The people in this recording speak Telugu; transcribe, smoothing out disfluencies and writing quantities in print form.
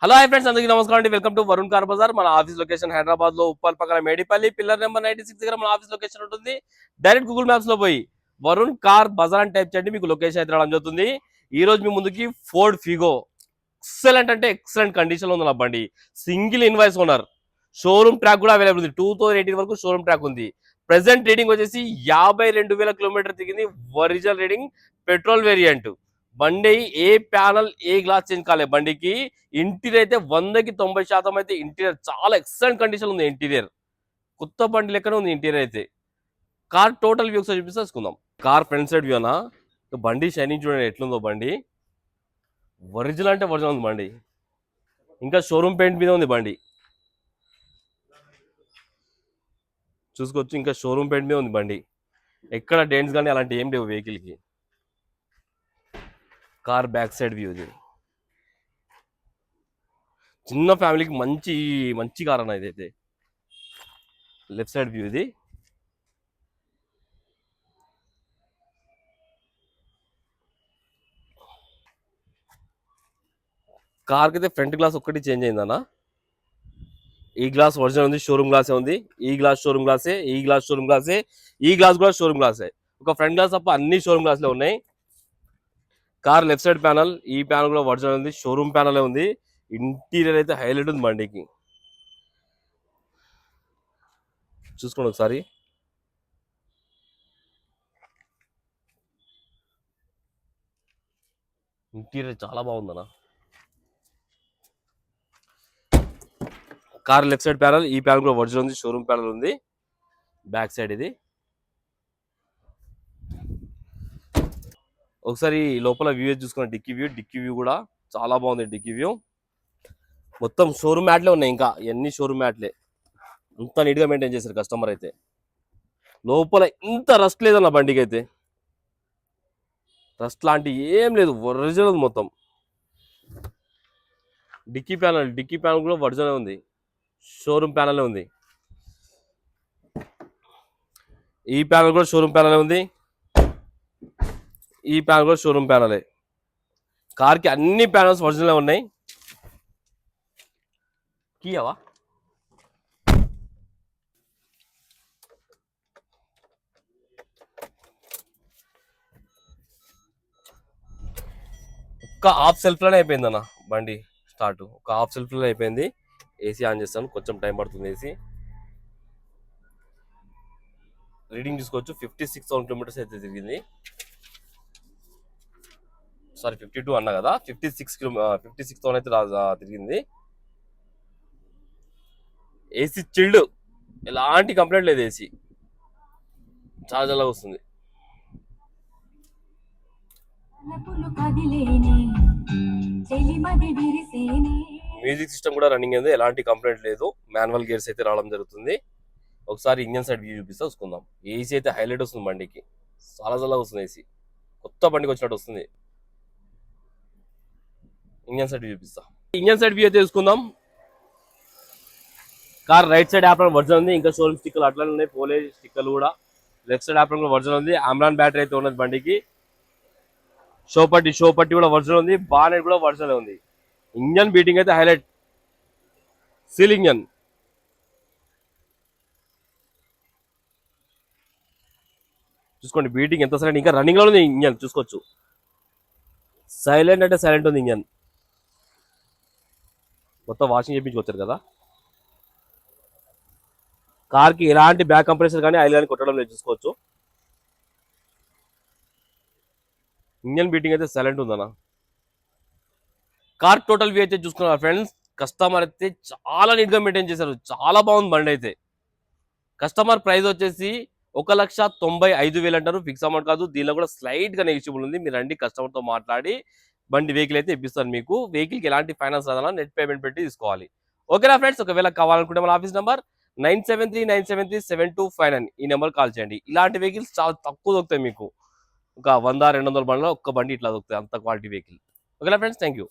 హలో హాయ్ ఫ్రెండ్స్, అందరికీ నమస్కారం అండి. Welcome to Varun car Bazaar. మన ఆఫీస్ లొకేషన్ హైదరాబాద్ లో ఉప్పల్ పక్కన మేడిపల్లి పిల్లర్ నెంబర్ 96 దగ్గర మన ఆఫీస్ లొకేషన్ ఉంటుంది. డైరెక్ట్ గూగుల్ మ్యాప్స్ లో పోయి వరుణ్ కార్ బజార్ అని టైప్ చేయండి, మీకు లొకేషన్ అయితే రావడం జరుగుతుంది. ఈ రోజు మీ ముందుకి ఫోర్డ్ ఫిగో ఎక్సలెంట్ అంటే ఎక్సలెంట్ కండిషన్ లో ఉంది నా బండి. Single invoice owner, showroom track కూడా అవైలబుల్ ఉంది. 2018 వరకు షోరూమ్ ట్రాక్ ఉంది. ప్రెసెంట్ రీడింగ్ వచ్చేసి 52,000 కిలోమీటర్ తిరిగింది. Original reading, petrol variant. బండి ఏ ప్యానల్ ఏ గ్లాస్ చేంజ్ కాలే. బండికి ఇంటీరియర్ అయితే 100కి 90% అయితే ఇంటీరియర్ చాలా ఎక్సలెంట్ కండిషన్ ఉంది. ఇంటీరియర్ కొత్త బండి లెక్కనే ఉంది ఇంటీరియర్ అయితే. కార్ టోటల్ వ్యూ ఒకసారి చూపిస్తుందాం. కార్ ఫ్రంట్ సైడ్ వ్యూ అనా, బండి షైనింగ్ చూడండి ఎట్లుందో. బండి ఒరిజినల్ అంటే ఒరిజినల్ ఉంది బండి. ఇంకా షోరూమ్ పెయింట్ మీద ఉంది బండి, చూసుకోవచ్చు. ఇంకా షోరూమ్ పెయింట్ మీద ఉంది బండి. ఎక్కడ డెంట్స్ కానీ అలాంటి ఏం లేవు వెహికల్కి. కార్ బ్యాక్ సైడ్ వ్యూ ఇది. చిన్న ఫ్యామిలీకి మంచి మంచి కార్ అన్న ఇదైతే. లెఫ్ట్ సైడ్ వ్యూ ఇది. కార్కి అయితే ఫ్రంట్ గ్లాస్ ఒక్కటి చేంజ్ అయిందన్న. ఈ గ్లాస్ ఒరిజినల్ ఉంది, షోరూమ్ గ్లాసే ఉంది. ఈ గ్లాస్ షోరూమ్ గ్లాసే, ఈ గ్లాస్ షోరూమ్ గ్లాసే, ఈ గ్లాస్ కూడా షోరూమ్ గ్లాసే. ఒక ఫ్రంట్ గ్లాస్ తప్ప అన్ని షోరూమ్ గ్లాస్లే ఉన్నాయి. కార్ లెఫ్ట్ సైడ్ ప్యానల్, ఈ ప్యానల్ కూడా ఒరిజినల్ ఉంది, షోరూమ్ ప్యానలే ఉంది. ఇంటీరియర్ అయితే హైలైట్ ఉంది బండికి, చూసుకోండి ఒకసారి. ఇంటీరియర్ చాలా బాగుందన్న. కార్ లెఫ్ట్ సైడ్ ప్యానల్, ఈ ప్యానల్ కూడా ఒరిజినల్ ఉంది, షోరూమ్ ప్యానల్ ఉంది. బ్యాక్ సైడ్ ఇది. ఒకసారి లోపల వ్యూ చూసుకున్న, డిక్కీ వ్యూ కూడా చాలా బాగుంది. డిక్కీ వ్యూ మొత్తం షోరూమ్ మ్యాట్లే ఉన్నాయి. ఇంకా ఎన్ని షోరూమ్ మ్యాట్లే, అంత నీట్గా మెయింటైన్ చేశారు కస్టమర్ అయితే. లోపల ఇంత రస్ట్ లేదన్న బండికి అయితే, రస్ట్ లాంటి ఏం లేదు, ఒరిజినల్ మొత్తం. డిక్కీ ప్యానల్ కూడా ఒరిజినల్ ఉంది, షోరూమ్ ప్యానలే ఉంది. ఈ ప్యానల్ కూడా షోరూమ్ ప్యానలే ఉంది, ఈ ప్యానల్ కూడా షోరూమ్ ప్యానలే. కార్కి అన్ని ప్యానల్స్ ఒరిజినల్ ఉన్నాయి. కీయవా ఒక్క హాఫ్ సెల్ఫ్లోనే అయిపోయింది అన్న బండి స్టార్ట్. ఒక హాఫ్ సెల్ఫ్లోనే అయిపోయింది. ఏసీ ఆన్ చేస్తాను, కొంచెం టైం పడుతుంది. ఏసీ రీడింగ్ చూసుకోవచ్చు. 56,000 కిలోమీటర్స్ అయితే తిరిగింది. సారీ 52 అన్నా కదా, 56,000 అయితే తిరిగింది. ఏసీ చిల్డ్, ఎలాంటి కంప్లైంట్ లేదు. ఏసీ చాలా చాలా వస్తుంది. మ్యూజిక్ సిస్టమ్ కూడా రన్నింగ్ అయింది, ఎలాంటి కంప్లైంట్ లేదు. మాన్యువల్ గేర్స్ అయితే రావడం జరుగుతుంది. ఒకసారి ఇంజన్ సైడ్ వ్యూ చూపిస్తా చూసుకుందాం. ఏసీ అయితే హైలైట్ వస్తుంది బండికి, చాలా చాలా వస్తుంది. ఏసీ కొత్త బండికి వచ్చినట్టు వస్తుంది. ఇంజన్ సైడ్ వ్యూ చూపిస్తా. ఇంజన్ సైడ్ వ్యూ అయితే చూసుకుందాం. Car right side apron original ఉంది. ఇంకా షోరూమ్ స్టిక్కర్లు అట్లానే ఉన్నాయి, పోలే స్టిక్కర్లు కూడా. లెఫ్ట్ సైడ్ యాప్రాన్ కూడా ఒరిజినల్ ఉంది. ఆమ్రాన్ బ్యాటరీ అయితే ఉన్నది బండికి. షో పట్టి కూడా ఒరిజినల్ ఉంది. బానెట్ కూడా ఒరిజినల్ ఉంది. ఇంజన్ బీటింగ్ అయితే హైలైట్, సీల్ ఇంజన్. చూసుకోండి బీటింగ్ ఎంత సైలెంట్, ఇంకా రన్నింగ్ లో ఉంది ఇంజన్. చూసుకోవచ్చు, సైలెంట్ అంటే సైలెంట్ ఉంది ఇంజన్. మొత్తం వాషింగ్ చేయించుకొచ్చారు కదా. కార్కి ఎలాంటి బ్యాక్ కంప్రెసర్ కానీ ఆయిల్ కానీ కొట్టడం లేదు, చూసుకోవచ్చు. ఇంజన్ బీటింగ్ అయితే సైలెంట్ ఉందన్న. కార్ టోటల్ వ్యూ అయితే చూసుకున్నారు ఫ్రెండ్స్. కస్టమర్ అయితే చాలా నీట్గా మెయింటైన్ చేశారు, చాలా బాగుంది బండి అయితే. కస్టమర్ ప్రైస్ వచ్చేసి 1,95,000 అంటారు, ఫిక్స్ అమౌంట్ కాదు. దీనిలో కూడా స్లైట్ గా నెగిషియబుల్ ఉంది. మీరు రండి, కస్టమర్ తో మాట్లాడి బండి వెహికల్ అయితే ఇప్పిస్తాను మీకు. వెహికల్కి ఎలాంటి ఫైనాన్స్ రాదన్నా, నెట్ పేమెంట్ పెట్టి తీసుకోవాలి. ఓకేనా ఫ్రెండ్స్, ఒకవేళ కావాలనుకుంటే మన ఆఫీస్ నెంబర్ 9739737259, ఈ నెంబర్ కాల్ చేయండి. ఇలాంటి వెహికల్స్ చాలా తక్కువ దొరుకుతాయి మీకు. ఒక 100-200 బండ్లో ఒక్క బండి ఇట్లా దొరుకుతాయి, అంత క్వాలిటీ వెహికల్. ఓకేనా ఫ్రెండ్స్, థ్యాంక్ యూ.